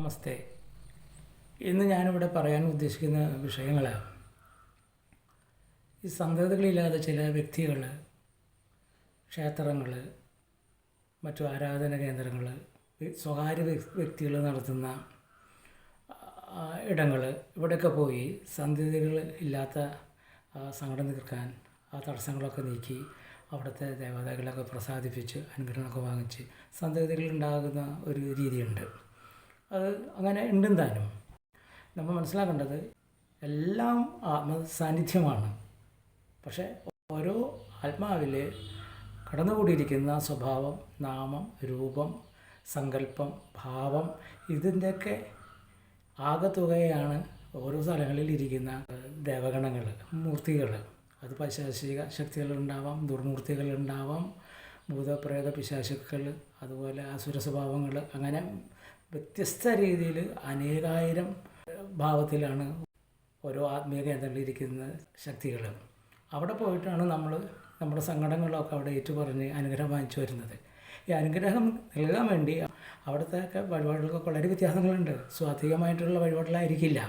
നമസ്തേ. ഇന്ന് ഞാനിവിടെ പറയാൻ ഉദ്ദേശിക്കുന്ന വിഷയങ്ങൾ ഈ സന്ധതകളില്ലാതെ ചില വ്യക്തികൾ, ക്ഷേത്രങ്ങൾ, മറ്റു ആരാധന കേന്ദ്രങ്ങൾ, സ്വകാര്യ വ്യക്തികൾ നടത്തുന്ന ഇടങ്ങൾ, ഇവിടെയൊക്കെ പോയി സന്ധതകൾ ഇല്ലാത്ത സങ്കടം തീർക്കാൻ ആ തടസ്സങ്ങളൊക്കെ നീക്കി അവിടുത്തെ ദേവതകളൊക്കെ പ്രസാദിപ്പിച്ച് അനുഗ്രഹമൊക്കെ വാങ്ങിച്ച് സന്ധതകൾ ഉണ്ടാകുന്ന ഒരു രീതിയുണ്ട്. അത് അങ്ങനെ ഉണ്ടും താനും. നമ്മൾ മനസ്സിലാക്കേണ്ടത് എല്ലാം ആത്മസാന്നിധ്യമാണ്. പക്ഷേ ഓരോ ആത്മാവിൽ കടന്നുകൂടിയിരിക്കുന്ന സ്വഭാവം, നാമം, രൂപം, സങ്കല്പം, ഭാവം, ഇതിൻ്റെയൊക്കെ ആകെത്തുകയാണ് ഓരോ സ്ഥലങ്ങളിൽ ഇരിക്കുന്ന ദേവഗണങ്ങൾ, മൂർത്തികൾ. അത് പൈശാചിക ശക്തികളുണ്ടാവാം, ദുർമൂർത്തികളുണ്ടാവാം, ഭൂതപ്രേത പിശാചുക്കൾ, അതുപോലെ അസുര സ്വഭാവങ്ങൾ, അങ്ങനെ വ്യത്യസ്ത രീതിയിൽ അനേകായിരം ഭാവത്തിലാണ് ഓരോ ആത്മീയ കേന്ദ്രങ്ങളിലിരിക്കുന്ന ശക്തികൾ. അവിടെ പോയിട്ടാണ് നമ്മുടെ സങ്കടങ്ങളൊക്കെ അവിടെ ഏറ്റുപറഞ്ഞ് അനുഗ്രഹം വാങ്ങിച്ചു വരുന്നത്. ഈ അനുഗ്രഹം നൽകാൻ വേണ്ടി അവിടുത്തെ വഴിപാടുകൾക്കൊക്കെ വളരെ വ്യത്യാസങ്ങളുണ്ട്. സ്വാത്വികമായിട്ടുള്ള വഴിപാടുകളായിരിക്കില്ല.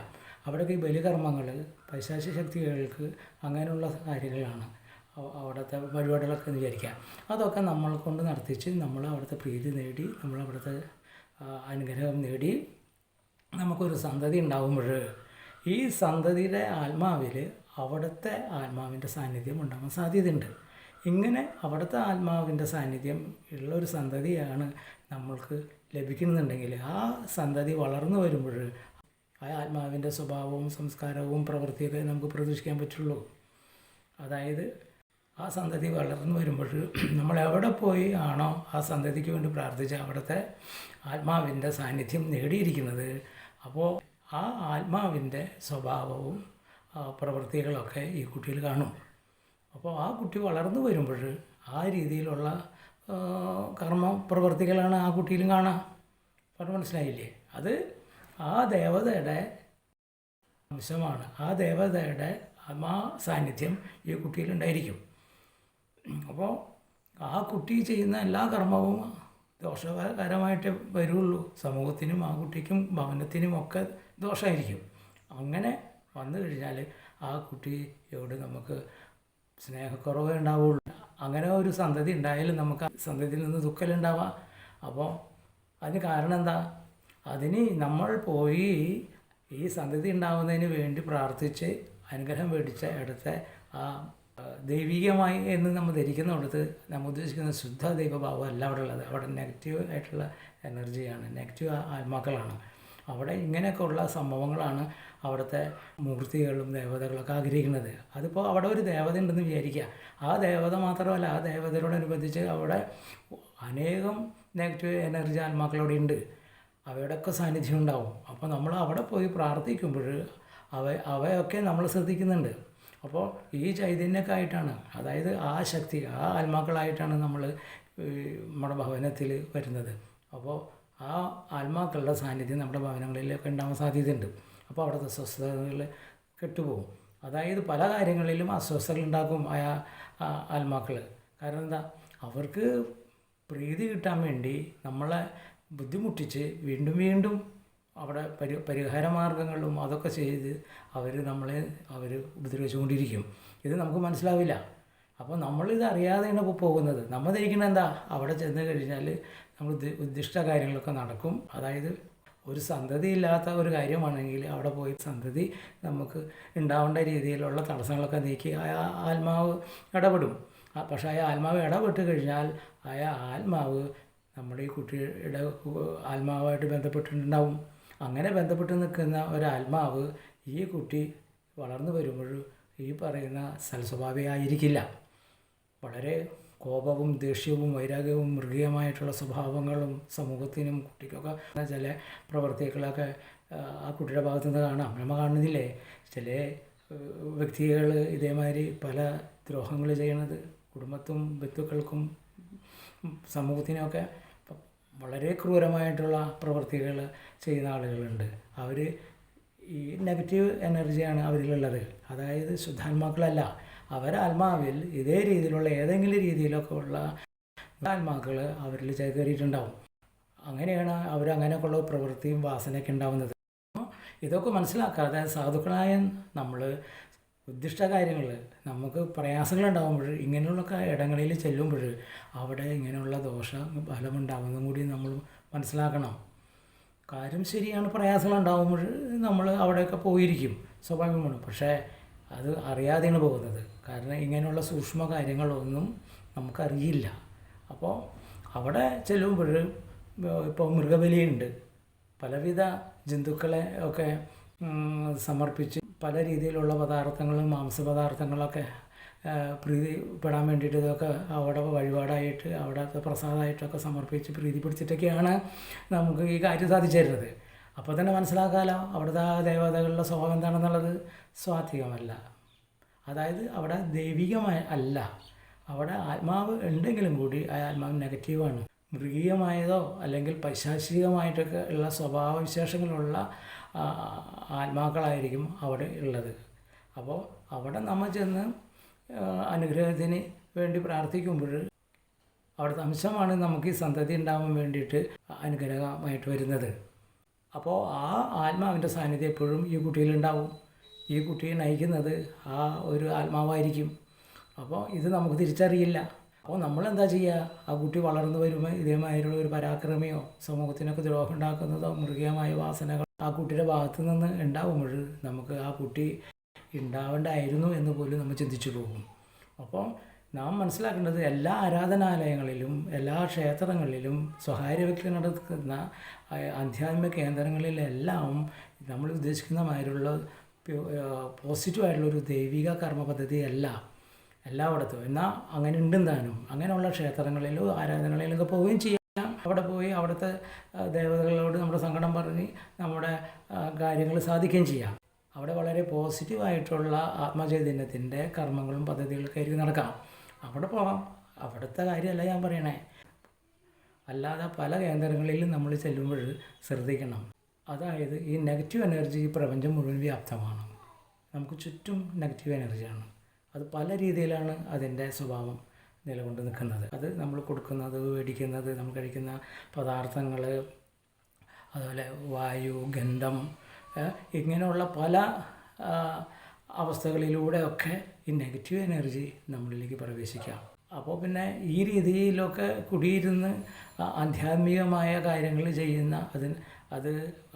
അവിടെയൊക്കെ ഈ ബലികർമ്മങ്ങൾ പൈശാചിക ശക്തികൾക്ക് അങ്ങനെയുള്ള കാര്യങ്ങളാണ് അവിടുത്തെ വഴിപാടുകളൊക്കെ എന്ന് വിചാരിക്കുക. അതൊക്കെ നമ്മളെ കൊണ്ട് നടത്തിച്ച് നമ്മൾ അവിടുത്തെ പ്രീതി നേടി, നമ്മളവിടുത്തെ അനുഗ്രഹം നേടി നമുക്കൊരു സന്തതി ഉണ്ടാകുമ്പോൾ ഈ സന്തതിയുടെ ആത്മാവിൽ അവിടുത്തെ ആത്മാവിൻ്റെ സാന്നിധ്യം ഉണ്ടാകാൻ സാധ്യതയുണ്ട്. ഇങ്ങനെ അവിടുത്തെ ആത്മാവിൻ്റെ സാന്നിധ്യം ഉള്ളൊരു സന്തതിയാണ് നമ്മൾക്ക് ലഭിക്കുന്നുണ്ടെങ്കിൽ ആ സന്തതി വളർന്നു വരുമ്പോൾ ആ ആത്മാവിൻ്റെ സ്വഭാവവും സംസ്കാരവും പ്രവൃത്തിയൊക്കെ നമുക്ക് പ്രതീക്ഷിക്കാൻ പറ്റുള്ളൂ. അതായത് ആ സന്തതി വളർന്നു വരുമ്പോൾ നമ്മൾ എവിടെ പോയി ആണോ ആ സന്തതിക്ക് വേണ്ടി പ്രാർത്ഥിച്ച് അവിടുത്തെ ആത്മാവിൻ്റെ സാന്നിധ്യം നേടിയിരിക്കുന്നത്, അപ്പോൾ ആ ആത്മാവിൻ്റെ സ്വഭാവവും പ്രവൃത്തികളൊക്കെ ഈ കുട്ടിയിൽ കാണും. അപ്പോൾ ആ കുട്ടി വളർന്നു വരുമ്പോൾ ആ രീതിയിലുള്ള കർമ്മ പ്രവൃത്തികളാണ് ആ കുട്ടിയിലും കാണാം. പറഞ്ഞു മനസ്സിലായില്ലേ? അത് ആ ദേവതയുടെ അംശമാണ്. ആ ദേവതയുടെ ആത്മാ സാന്നിധ്യം ഈ കുട്ടിയിലുണ്ടായിരിക്കും. അപ്പോൾ ആ കുട്ടി ചെയ്യുന്ന എല്ലാ കർമ്മവും ദോഷകരമായിട്ട് വരുള്ളൂ. സമൂഹത്തിനും ആ കുട്ടിക്കും ഭവനത്തിനും ഒക്കെ ദോഷമായിരിക്കും. അങ്ങനെ വന്നു കഴിഞ്ഞാൽ ആ കുട്ടിയോട് നമുക്ക് സ്നേഹക്കുറവേ ഉണ്ടാവുള്ളൂ. അങ്ങനെ ഒരു സന്തതി ഉണ്ടായാലും നമുക്ക് ആ സന്തതിയിൽ നിന്ന് ദുഃഖമുണ്ടാവാം. അപ്പോൾ അതിന് കാരണം എന്താ? അതിന് നമ്മൾ പോയി ഈ സന്തതി ഉണ്ടാവുന്നതിന് വേണ്ടി പ്രാർത്ഥിച്ച് അനുഗ്രഹം മേടിച്ച ഇടത്തെ ആ ദൈവികമായി എന്ന് നമ്മൾ ധരിക്കുന്നിടത്ത് നമ്മൾ ഉദ്ദേശിക്കുന്ന ശുദ്ധ ദൈവഭാവം അല്ല അവിടെ ഉള്ളത്. അവിടെ നെഗറ്റീവ് ആയിട്ടുള്ള എനർജിയാണ്, നെഗറ്റീവ് ആത്മാക്കളാണ്. അവിടെ ഇങ്ങനെയൊക്കെ ഉള്ള സംഭവങ്ങളാണ് അവിടുത്തെ മൂർത്തികളും ദേവതകളൊക്കെ ആഗ്രഹിക്കുന്നത്. അതിപ്പോൾ അവിടെ ഒരു ദേവത ഉണ്ടെന്ന് വിചാരിക്കുക. ആ ദേവത മാത്രമല്ല, ആ ദേവതയോടനുബന്ധിച്ച് അവിടെ അനേകം നെഗറ്റീവ് എനർജി ആത്മാക്കളവിടെ ഉണ്ട്. അവയുടെയൊക്കെ സാന്നിധ്യം ഉണ്ടാവും. അപ്പോൾ നമ്മൾ അവിടെ പോയി പ്രാർത്ഥിക്കുമ്പോൾ അവയൊക്കെ നമ്മൾ ശ്രദ്ധിക്കുന്നുണ്ട്. അപ്പോൾ ഈ ചൈതന്യമൊക്കെ ആയിട്ടാണ്, അതായത് ആ ശക്തി, ആ ആത്മാക്കളായിട്ടാണ് നമ്മൾ നമ്മുടെ ഭവനത്തിൽ വരുന്നത്. അപ്പോൾ ആ ആത്മാക്കളുടെ സാന്നിധ്യം നമ്മുടെ ഭവനങ്ങളിലൊക്കെ ഉണ്ടാവാൻ സാധ്യതയുണ്ട്. അപ്പോൾ അവിടുത്തെ അസ്വസ്ഥതകൾ കെട്ടുപോകും. അതായത് പല കാര്യങ്ങളിലും അസ്വസ്ഥതകൾ ഉണ്ടാക്കും ആത്മാക്കൾ. കാരണം എന്താ? അവർക്ക് പ്രീതി കിട്ടാൻ വേണ്ടി നമ്മളെ ബുദ്ധിമുട്ടിച്ച് വീണ്ടും വീണ്ടും അവിടെ പരിഹാര മാർഗങ്ങളും അതൊക്കെ ചെയ്ത് നമ്മളെ ഉപദ്രവിച്ചുകൊണ്ടിരിക്കും. ഇത് നമുക്ക് മനസ്സിലാവില്ല. അപ്പോൾ നമ്മളിത് അറിയാതെയാണ് ഇപ്പോൾ പോകുന്നത്. നമ്മൾ ധരിക്കുന്നത് എന്താ? അവിടെ ചെന്ന് കഴിഞ്ഞാൽ നമ്മൾ ഉദ്ദിഷ്ട കാര്യങ്ങളൊക്കെ നടക്കും. അതായത് ഒരു സന്തതി ഇല്ലാത്ത ഒരു കാര്യമാണെങ്കിൽ അവിടെ പോയി സന്തതി നമുക്ക് ഉണ്ടാവേണ്ട രീതിയിലുള്ള തടസ്സങ്ങളൊക്കെ നീക്കി ആ ആത്മാവ് ഇടപെടും. പക്ഷേ ആ ആത്മാവ് ഇടപെട്ട് കഴിഞ്ഞാൽ ആ ആത്മാവ് നമ്മുടെ ഈ കുട്ടിയുടെ ആത്മാവുമായിട്ട് ബന്ധപ്പെട്ടിട്ടുണ്ടാവും. അങ്ങനെ ബന്ധപ്പെട്ട് നിൽക്കുന്ന ഒരാത്മാവ് ഈ കുട്ടി വളർന്നു വരുമ്പോൾ ഈ പറയുന്ന സൽസ്വഭാവിയായിരിക്കില്ല. വളരെ കോപവും ദേഷ്യവും വൈരാഗ്യവും മൃഗീയമായിട്ടുള്ള സ്വഭാവങ്ങളും സമൂഹത്തിനും കുട്ടിക്കൊക്കെ ചില പ്രവർത്തികളൊക്കെ ആ കുട്ടിയുടെ ഭാഗത്തു നിന്ന് കാണാം. നമ്മൾ കാണുന്നില്ലേ ചില വ്യക്തികൾ ഇതേമാതിരി പല ദ്രോഹങ്ങൾ ചെയ്യണത് കുടുംബത്തും ബന്ധുക്കൾക്കും സമൂഹത്തിനുമൊക്കെ വളരെ ക്രൂരമായിട്ടുള്ള പ്രവൃത്തികൾ ചെയ്യുന്ന ആളുകളുണ്ട്. അവർ ഈ നെഗറ്റീവ് എനർജിയാണ് അവരിലുള്ളത്. അതായത് ശുദ്ധാത്മാക്കളല്ല. ആത്മാവിൽ ഇതേ രീതിയിലുള്ള ഏതെങ്കിലും രീതിയിലൊക്കെ ഉള്ള ആത്മാക്കൾ അവരിൽ ചേക്കേറിയിട്ടുണ്ടാവും. അങ്ങനെയാണ് അവരങ്ങനെയൊക്കെയുള്ള പ്രവൃത്തിയും വാസനയൊക്കെ ഉണ്ടാകുന്നത്. ഇതൊക്കെ മനസ്സിലാക്കാതെ സാധുക്കളായ നമ്മൾ ഉദ്ദിഷ്ട കാര്യങ്ങൾ നമുക്ക് പ്രയാസങ്ങളുണ്ടാകുമ്പോൾ ഇങ്ങനെയുള്ള ഇടങ്ങളിൽ ചെല്ലുമ്പോൾ അവിടെ ഇങ്ങനെയുള്ള ദോഷ ഫലമുണ്ടാകുന്നതും കൂടി നമ്മൾ മനസ്സിലാക്കണം. കാര്യം ശരിയാണ്, പ്രയാസങ്ങളുണ്ടാകുമ്പോൾ നമ്മൾ അവിടെയൊക്കെ പോയിരിക്കും, സ്വാഭാവികമാണ്. പക്ഷേ അത് അറിയാതെയാണ് പോകുന്നത്. കാരണം ഇങ്ങനെയുള്ള സൂക്ഷ്മ കാര്യങ്ങളൊന്നും നമുക്കറിയില്ല. അപ്പോൾ അവിടെ ചെല്ലുമ്പോൾ ഇപ്പോൾ മൃഗബലിയുണ്ട്, പലവിധ ജന്തുക്കളെ ഒക്കെ സമർപ്പിച്ച് പല രീതിയിലുള്ള പദാർത്ഥങ്ങളും മാംസപദാർത്ഥങ്ങളൊക്കെ പ്രീതിപ്പെടാൻ വേണ്ടിയിട്ട് ഇതൊക്കെ അവിടെ വഴിപാടായിട്ട് അവിടുത്തെ പ്രസാദമായിട്ടൊക്കെ സമർപ്പിച്ച് പ്രീതിപ്പെടുത്തിയിട്ടൊക്കെയാണ് നമുക്ക് ഈ കാര്യം സാധിച്ചു തരുന്നത്. അപ്പോൾ തന്നെ മനസ്സിലാക്കാമല്ലോ അവിടുത്തെ ആ ദേവതകളുടെ സ്വഭാവം എന്താണെന്നുള്ളത് സ്വാത്വികമല്ല. അതായത് അവിടെ ദൈവികമായ അല്ല, അവിടെ ആത്മാവ് ഉണ്ടെങ്കിലും കൂടി ആ ആത്മാവ് നെഗറ്റീവാണ്. മൃഗീയമായതോ അല്ലെങ്കിൽ പൈശാചികമായിട്ടൊക്കെ ഉള്ള സ്വഭാവവിശേഷങ്ങളുള്ള ആത്മാക്കളായിരിക്കും അവിടെ ഉള്ളത്. അപ്പോൾ അവിടെ നമ്മൾ ചെന്ന് അനുഗ്രഹത്തിന് വേണ്ടി പ്രാർത്ഥിക്കുമ്പോൾ അവിടുത്തെ അംശമാണ് നമുക്ക് ഈ സന്തതി ഉണ്ടാവാൻ വേണ്ടിയിട്ട് അനുഗ്രഹമായിട്ട് വരുന്നത്. അപ്പോൾ ആ ആത്മാവിൻ്റെ സാന്നിധ്യം എപ്പോഴും ഈ കുട്ടിയിലുണ്ടാവും. ഈ കുട്ടിയെ നയിക്കുന്നത് ആ ഒരു ആത്മാവായിരിക്കും. അപ്പോൾ ഇത് നമുക്ക് തിരിച്ചറിയില്ല. അപ്പോൾ നമ്മളെന്താ ചെയ്യുക? ആ കുട്ടി വളർന്നു വരുമ്പോൾ ഇതേമാതിരിയുള്ള ഒരു പരാക്രമിയോ സമൂഹത്തിനൊക്കെ ദ്രോഹം ഉണ്ടാക്കുന്നതോ മൃഗീയമായ വാസനകൾ ആ കുട്ടിയുടെ ഭാഗത്തു നിന്ന് ഉണ്ടാകുമ്പോൾ നമുക്ക് ആ കുട്ടി ഉണ്ടാവേണ്ടായിരുന്നു എന്ന് പോലും നമ്മൾ ചിന്തിച്ചു പോകും. അപ്പോൾ നാം മനസ്സിലാക്കേണ്ടത് എല്ലാ ആരാധനാലയങ്ങളിലും എല്ലാ ക്ഷേത്രങ്ങളിലും സ്വകാര്യ വ്യക്തി നടക്കുന്ന ആധ്യാത്മിക കേന്ദ്രങ്ങളിലെല്ലാം നമ്മൾ ഉദ്ദേശിക്കുന്ന മാതിരിയുള്ള പോസിറ്റീവായിട്ടുള്ളൊരു ദൈവിക കർമ്മ പദ്ധതിയല്ല എല്ലായിടത്തും. എന്നാൽ അങ്ങനെ ഉണ്ടെന്നാനും അങ്ങനെയുള്ള ക്ഷേത്രങ്ങളിലോ ആരാധനകളിലൊക്കെ പോവുകയും ചെയ്യാം. അവിടെ പോയി അവിടുത്തെ ദേവതകളോട് നമ്മുടെ സങ്കടം പറഞ്ഞ് നമ്മുടെ കാര്യങ്ങൾ സാധിക്കുകയും ചെയ്യാം. അവിടെ വളരെ പോസിറ്റീവായിട്ടുള്ള ആത്മചൈതന്യത്തിൻ്റെ കർമ്മങ്ങളും പദ്ധതികളൊക്കെ ആയിരിക്കും നടക്കാം. അവിടെ പോകാം. അവിടുത്തെ കാര്യമല്ല ഞാൻ പറയണേ. അല്ലാതെ പല കേന്ദ്രങ്ങളിലും നമ്മൾ ചെല്ലുമ്പോൾ ശ്രദ്ധിക്കണം. അതായത് ഈ നെഗറ്റീവ് എനർജി ഈ പ്രപഞ്ചം മുഴുവൻ വ്യാപ്തമാണ്. നമുക്ക് ചുറ്റും നെഗറ്റീവ് എനർജിയാണ്. അത് പല രീതിയിലാണ് അതിൻ്റെ സ്വഭാവം നിലകൊണ്ട് നിൽക്കുന്നത്. അത് നമ്മൾ കൊടുക്കുന്നത്, മേടിക്കുന്നത്, നമ്മൾ കഴിക്കുന്ന പദാർത്ഥങ്ങൾ, അതുപോലെ വായു, ഗന്ധം, ഇങ്ങനെയുള്ള പല അവസ്ഥകളിലൂടെയൊക്കെ ഈ നെഗറ്റീവ് എനർജി നമ്മളിലേക്ക് പ്രവേശിക്കാം. അപ്പോൾ പിന്നെ ഈ രീതിയിലൊക്കെ കുടിയിരുന്ന് ആധ്യാത്മികമായ കാര്യങ്ങൾ ചെയ്യുന്ന അത്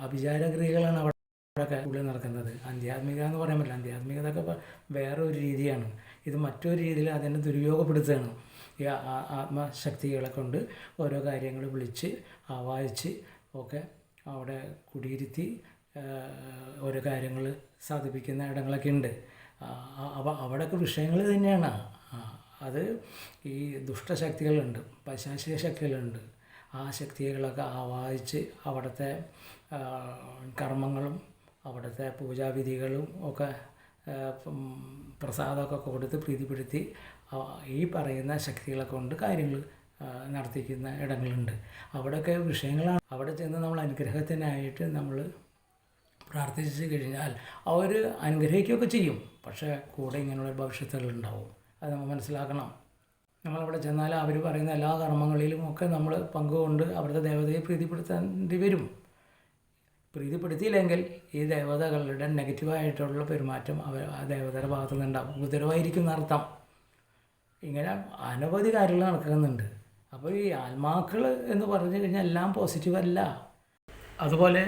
അഭിചാരക്രിയകളാണ് അവിടെയൊക്കെ ഉള്ളിൽ നടക്കുന്നത്. ആധ്യാത്മിക എന്ന് പറയാൻ പറ്റില്ല. ആധ്യാത്മികതയൊക്കെ വേറെ ഒരു രീതിയാണ്. ഇത് മറ്റൊരു രീതിയിൽ അതിനെ ദുരുപയോഗപ്പെടുത്തുകയാണ്. ഈ ആത്മശക്തികളെ കൊണ്ട് ഓരോ കാര്യങ്ങൾ വിളിച്ച് ആവാഹിച്ച് ഒക്കെ അവിടെ കുടിയിരുത്തി ഓരോ കാര്യങ്ങൾ സാധിപ്പിക്കുന്ന ഇടങ്ങളൊക്കെ ഉണ്ട്. അപ്പോൾ അവിടെയൊക്കെ വിഷയങ്ങൾ തന്നെയാണ്. അത് ഈ ദുഷ്ടശക്തികളുണ്ട്, പൈശാചിക ശക്തികളുണ്ട്. ആ ശക്തികളൊക്കെ ആവാഹിച്ച് അവിടുത്തെ കർമ്മങ്ങളും അവിടുത്തെ പൂജാവിധികളും ഒക്കെ പ്രസാദമൊക്കെ കൊടുത്ത് പ്രീതിപ്പെടുത്തി ഈ പറയുന്ന ശക്തികളെ കൊണ്ട് കാര്യങ്ങൾ നടത്തിക്കുന്ന ഇടങ്ങളുണ്ട്. അവിടെയൊക്കെ വിഷയങ്ങളാണ്. അവിടെ ചെന്ന് നമ്മൾ അനുഗ്രഹത്തിനായിട്ട് നമ്മൾ പ്രാർത്ഥിച്ച് കഴിഞ്ഞാൽ അവർ അനുഗ്രഹിക്കുകയൊക്കെ ചെയ്യും. പക്ഷേ കൂടെ ഇങ്ങനെയുള്ള ഭവിഷ്യത്തുകളുണ്ടാവും. അത് നമ്മൾ മനസ്സിലാക്കണം. നമ്മളവിടെ ചെന്നാൽ അവർ പറയുന്ന എല്ലാ കർമ്മങ്ങളിലും ഒക്കെ നമ്മൾ പങ്കുകൊണ്ട് അവിടുത്തെ ദേവതയെ പ്രീതിപ്പെടുത്തേണ്ടി വരും. പ്രീതിപ്പെടുത്തിയില്ലെങ്കിൽ ഈ ദേവതകളുടെ നെഗറ്റീവായിട്ടുള്ള പെരുമാറ്റം ആ ദേവതയുടെ ഭാഗത്തു നിന്നുണ്ടാവും. ഉപദ്രവമായിരിക്കും എന്നർത്ഥം. ഇങ്ങനെ അനവധി കാര്യങ്ങൾ നടക്കുന്നുണ്ട്. അപ്പോൾ ഈ ആത്മാക്കൾ എന്ന് പറഞ്ഞു കഴിഞ്ഞാൽ എല്ലാം പോസിറ്റീവല്ല. അതുപോലെ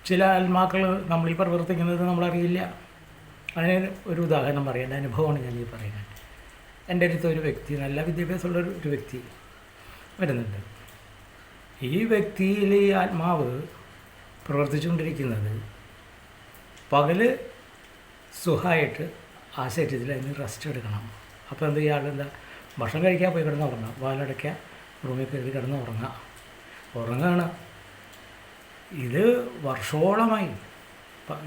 ചില ആത്മാക്കൾ നമ്മളീ പ്രവർത്തിക്കുന്നത് നമ്മളറിയില്ല. അതിന് ഒരു ഉദാഹരണം പറയാം. എൻ്റെ അനുഭവമാണ് ഞാൻ ഈ പറയുന്നത്. എൻ്റെ അടുത്ത് ഒരു വ്യക്തി, നല്ല വിദ്യാഭ്യാസമുള്ള ഒരു വ്യക്തി വരുന്നുണ്ട്. ഈ വ്യക്തിയിൽ ഈ ആത്മാവ് പ്രവർത്തിച്ചുകൊണ്ടിരിക്കുന്നത് പകല് സുഖമായിട്ട് ആ ശരീരത്തിൽ അതിന് റെസ്റ്റ് എടുക്കണം. അപ്പോൾ എന്ത് ഇയാളെന്താ ഭക്ഷണം കഴിക്കാൻ പോയി കിടന്ന് ഉറങ്ങുക, വാലടയ്ക്കുക, റൂമിൽ കയറി കിടന്ന് ഉറങ്ങുകയാണ്. ഇത് വർഷോളമായി.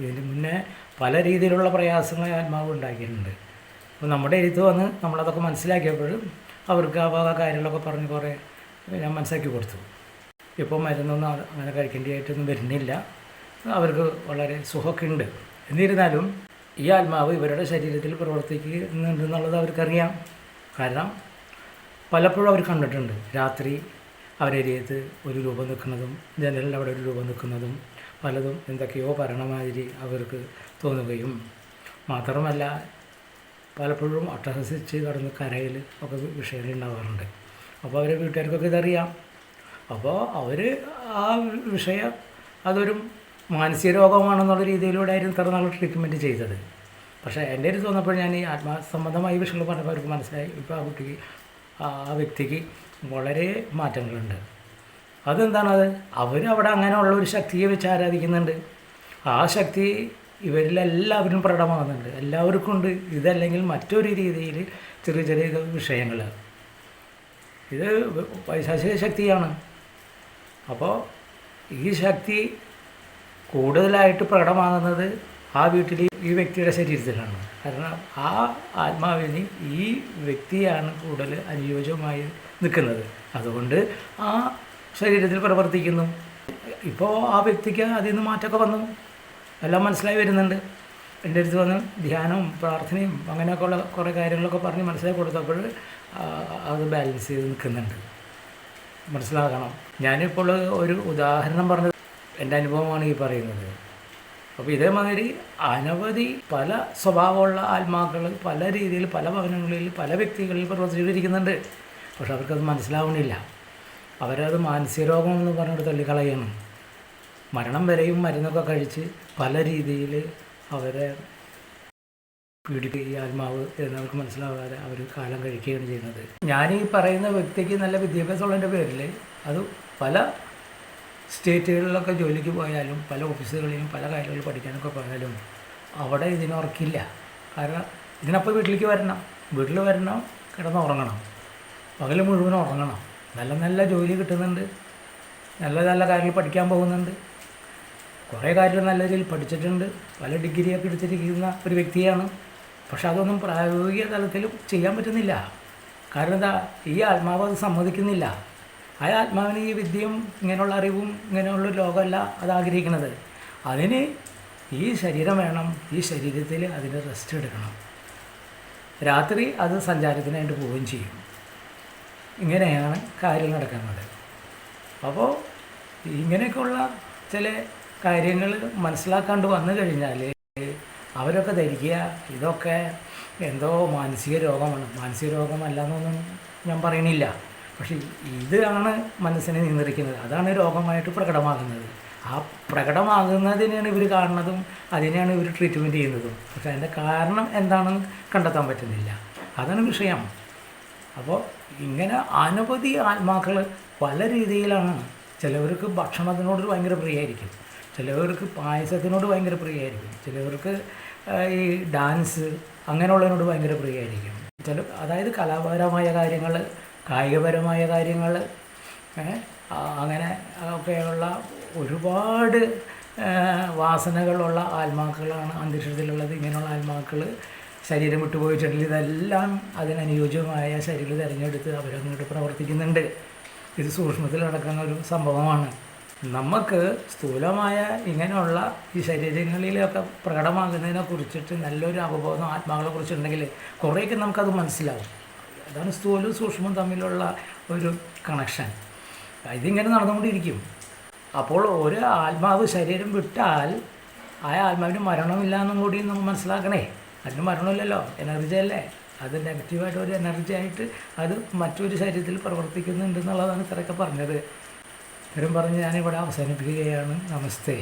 ഇതിന് മുന്നേ പല രീതിയിലുള്ള പ്രയാസങ്ങൾ ആത്മാവ് ഉണ്ടാക്കിയിട്ടുണ്ട്. അപ്പോൾ നമ്മുടെ എഴുത്ത് വന്ന് നമ്മളതൊക്കെ മനസ്സിലാക്കിയപ്പോഴും അവർക്ക് ആ വക കാര്യങ്ങളൊക്കെ പറഞ്ഞ് കുറേ ഞാൻ മനസ്സിലാക്കി കൊടുത്തു. ഇപ്പോൾ മരുന്നൊന്നും അങ്ങനെ കഴിക്കേണ്ടതായിട്ടൊന്നും വരുന്നില്ല. അവർക്ക് വളരെ സുഖമൊക്കെ ഉണ്ട്. എന്നിരുന്നാലും ഈ ആത്മാവ് ഇവരുടെ ശരീരത്തിൽ പ്രവർത്തിക്കുന്നുണ്ടെന്നുള്ളത് അവർക്കറിയാം. കാരണം പലപ്പോഴും അവർ കണ്ടിട്ടുണ്ട്. രാത്രി അവരെ എരിയത്ത് ഒരു രൂപം നിൽക്കുന്നതും ജനലിൽ അവിടെ ഒരു രൂപം നിൽക്കുന്നതും പലതും എന്തൊക്കെയോ പറയണമാതിരി അവർക്ക് തോന്നുകയും മാത്രമല്ല പലപ്പോഴും അട്ടഹസിച്ച് കടന്ന് കരയിൽ ഒക്കെ വിഷയങ്ങൾ ഉണ്ടാവാറുണ്ട്. അപ്പോൾ അവരെ വീട്ടുകാർക്കൊക്കെ ഇതറിയാം. അപ്പോൾ അവർ ആ വിഷയം അതൊരു മാനസിക രോഗമാണെന്നുള്ള രീതിയിലൂടെ ആയിരുന്നു ഇത്ര നാൾ ട്രീറ്റ്മെൻറ്റ് ചെയ്തത്. പക്ഷേ എൻ്റെ ഒരു തോന്നപ്പോൾ ഞാൻ ഈ ആത്മസംബന്ധമായ വിഷയങ്ങൾ പറഞ്ഞപ്പോൾ അവർക്ക് മനസ്സിലായി ഇപ്പോൾ ആ കുട്ടിക്ക് ആ വ്യക്തിക്ക് വളരെ മാറ്റങ്ങളുണ്ട്. അതെന്താണത്? അവരവിടെ അങ്ങനെയുള്ള ഒരു ശക്തിയെ വെച്ച് ആരാധിക്കുന്നുണ്ട്. ആ ശക്തി ഇവരിലെല്ലാവരും പ്രകടമാകുന്നുണ്ട്. എല്ലാവർക്കും ഉണ്ട്. ഇതല്ലെങ്കിൽ മറ്റൊരു രീതിയിൽ ചെറിയ ചെറിയ വിഷയങ്ങൾ, ഇത് പൈശാചിക ശക്തിയാണ്. അപ്പോൾ ഈ ശക്തി കൂടുതലായിട്ട് പ്രകടമാകുന്നത് ആ വീട്ടിൽ ഈ വ്യക്തിയുടെ ശരീരത്തിലാണ്. കാരണം ആ ആത്മാവിന് ഈ വ്യക്തിയാണ് കൂടുതൽ അനുയോജ്യമായി നിൽക്കുന്നത്. അതുകൊണ്ട് ആ ശരീരത്തിൽ പ്രവർത്തിക്കുന്നു. ഇപ്പോൾ ആ വ്യക്തിക്ക് അതിൽ നിന്ന് മാറ്റമൊക്കെ വന്നു, എല്ലാം മനസ്സിലായി വരുന്നുണ്ട്. എൻ്റെ അടുത്ത് വന്ന് ധ്യാനവും പ്രാർത്ഥനയും അങ്ങനെയൊക്കെയുള്ള കുറേ കാര്യങ്ങളൊക്കെ പറഞ്ഞ് മനസ്സിലാക്കി കൊടുത്തപ്പോൾ അത് ബാലൻസ് ചെയ്ത് നിൽക്കുന്നുണ്ട്. മനസ്സിലാക്കണം. ഞാനിപ്പോൾ ഒരു ഉദാഹരണം പറഞ്ഞത് എൻ്റെ അനുഭവമാണ് ഈ പറയുന്നത്. അപ്പോൾ ഇതേമാതിരി അനവധി പല സ്വഭാവമുള്ള ആത്മാക്കൾ പല രീതിയിൽ പല ഭവനങ്ങളിൽ പല വ്യക്തികളിൽ പ്രവർത്തിച്ചുകൊണ്ടിരിക്കുന്നുണ്ട്. പക്ഷെ അവർക്കത് മനസ്സിലാവുന്നില്ല. അവരത് മാനസിക രോഗം എന്ന് പറഞ്ഞിട്ട് തള്ളിക്കളയണം. മരണം വരെയും മരുന്നൊക്കെ കഴിച്ച് പല രീതിയിൽ അവരെ പീഡിപ്പിക്കുക ഈ ആത്മാവ് എന്നവർക്ക് മനസ്സിലാവാതെ അവർ കാലം കഴിക്കുകയാണ് ചെയ്യുന്നത്. ഞാനീ പറയുന്ന വ്യക്തിക്ക് നല്ല വിദ്യാഭ്യാസമുള്ളതിൻ്റെ പേരിൽ അത് പല സ്റ്റേറ്റുകളിലൊക്കെ ജോലിക്ക് പോയാലും പല ഓഫീസുകളിലും പല കാര്യങ്ങൾ പഠിക്കാനൊക്കെ പോയാലും അവിടെ ഇതിനുറക്കില്ല. കാരണം ഇതിനപ്പോൾ വീട്ടിലേക്ക് വരണം, വീട്ടിൽ വരണം, കിടന്നുറങ്ങണം, പകൽ മുഴുവൻ ഉറങ്ങണം. നല്ല നല്ല ജോലി കിട്ടുന്നുണ്ട്, നല്ല നല്ല കാര്യങ്ങൾ പഠിക്കാൻ പോകുന്നുണ്ട്, കുറേ കാര്യങ്ങൾ നല്ല രീതിയിൽ പഠിച്ചിട്ടുണ്ട്, പല ഡിഗ്രിയൊക്കെ എടുത്തിരിക്കുന്ന ഒരു വ്യക്തിയാണ്. പക്ഷെ അതൊന്നും പ്രായോഗിക തലത്തിലും ചെയ്യാൻ പറ്റുന്നില്ല. കാരണം എന്താ? ഈ ആത്മാവ് അത് സമ്മതിക്കുന്നില്ല. ആ ആത്മാവിന് ഈ വിദ്യയും ഇങ്ങനെയുള്ള അറിവും ഇങ്ങനെയുള്ള ലോകമല്ല അത് ആഗ്രഹിക്കുന്നത്. അതിന് ഈ ശരീരം വേണം, ഈ ശരീരത്തിൽ അതിന് റെസ്റ്റ് എടുക്കണം. രാത്രി അത് സഞ്ചാരത്തിനായിട്ട് പോവുകയും ചെയ്യും. ഇങ്ങനെയാണ് കാര്യങ്ങൾ നടക്കുന്നത്. അപ്പോൾ ഇങ്ങനെയൊക്കെയുള്ള ചില കാര്യങ്ങൾ മനസ്സിലാക്കാണ്ട് വന്നു കഴിഞ്ഞാൽ അവരൊക്കെ ധരിക്കുക ഇതൊക്കെ എന്തോ മാനസിക രോഗമാണ്. മാനസിക രോഗമല്ല എന്നൊന്നും ഞാൻ പറയണില്ല. പക്ഷേ ഇതാണ് മനസ്സിനെ നിയന്ത്രിക്കുന്നത്. അതാണ് രോഗമായിട്ട് പ്രകടമാകുന്നത്. ആ പ്രകടമാകുന്നതിനെയാണ് ഇവർ കാണുന്നതും അതിനെയാണ് ഇവർ ട്രീറ്റ്മെൻറ്റ് ചെയ്യുന്നതും. പക്ഷേ അതിൻ്റെ കാരണം എന്താണെന്ന് കണ്ടെത്താൻ പറ്റുന്നില്ല. അതാണ് വിഷയം. അപ്പോൾ ഇങ്ങനെ അനവധി ആത്മാക്കൾ പല രീതിയിലാണ്. ചിലവർക്ക് ഭക്ഷണത്തിനോട് ഭയങ്കര പ്രിയമായിരിക്കും, ചിലവർക്ക് പായസത്തിനോട് ഭയങ്കര പ്രിയമായിരിക്കും, ചിലവർക്ക് ഈ ഡാൻസ് അങ്ങനെയുള്ളതിനോട് ഭയങ്കര പ്രിയമായിരിക്കും. അതായത് കലാപരമായ കാര്യങ്ങൾ, കായികപരമായ കാര്യങ്ങൾ, അങ്ങനെ ഒക്കെയുള്ള ഒരുപാട് വാസനകളുള്ള ആത്മാക്കളാണ് അന്തരീക്ഷത്തിലുള്ളത്. ഇങ്ങനെയുള്ള ആത്മാക്കൾ ശരീരം വിട്ടുപോയിട്ടുണ്ടെങ്കിൽ ഇതെല്ലാം അതിനനുയോജ്യമായ ശരീരം തിരഞ്ഞെടുത്ത് അവരങ്ങോട്ട് പ്രവർത്തിക്കുന്നുണ്ട്. ഇത് സൂക്ഷ്മത്തിൽ നടക്കുന്ന ഒരു സംഭവമാണ്. നമുക്ക് സ്ഥൂലമായ ഇങ്ങനെയുള്ള ഈ ശരീരങ്ങളിലൊക്കെ പ്രകടമാകുന്നതിനെ കുറിച്ചിട്ട് നല്ലൊരു അവബോധം ആത്മാക്കളെ കുറിച്ചുണ്ടെങ്കിൽ കുറേയൊക്കെ നമുക്കത് മനസ്സിലാവും. അതാണ് സ്ഥൂലവും സൂക്ഷ്മവും തമ്മിലുള്ള ഒരു കണക്ഷൻ. ഇതിങ്ങനെ നടന്നുകൊണ്ടിരിക്കും. അപ്പോൾ ഒരു ആത്മാവ് ശരീരം വിട്ടാൽ ആ ആത്മാവിന് മരണമില്ല എന്നും കൂടി നമ്മൾ മനസ്സിലാക്കണേ. അതിന് മരണമില്ലല്ലോ, എനർജി അല്ലേ. അത് നെഗറ്റീവായിട്ട് ഒരു എനർജി ആയിട്ട് അത് മറ്റൊരു ശരീരത്തിൽ പ്രവർത്തിക്കുന്നുണ്ട് എന്നുള്ളതാണ് ഇത്രയൊക്കെ പറഞ്ഞത്. ഇത്തരം പറഞ്ഞ് ഞാനിവിടെ അവസാനിപ്പിക്കുകയാണ്. നമസ്തേ.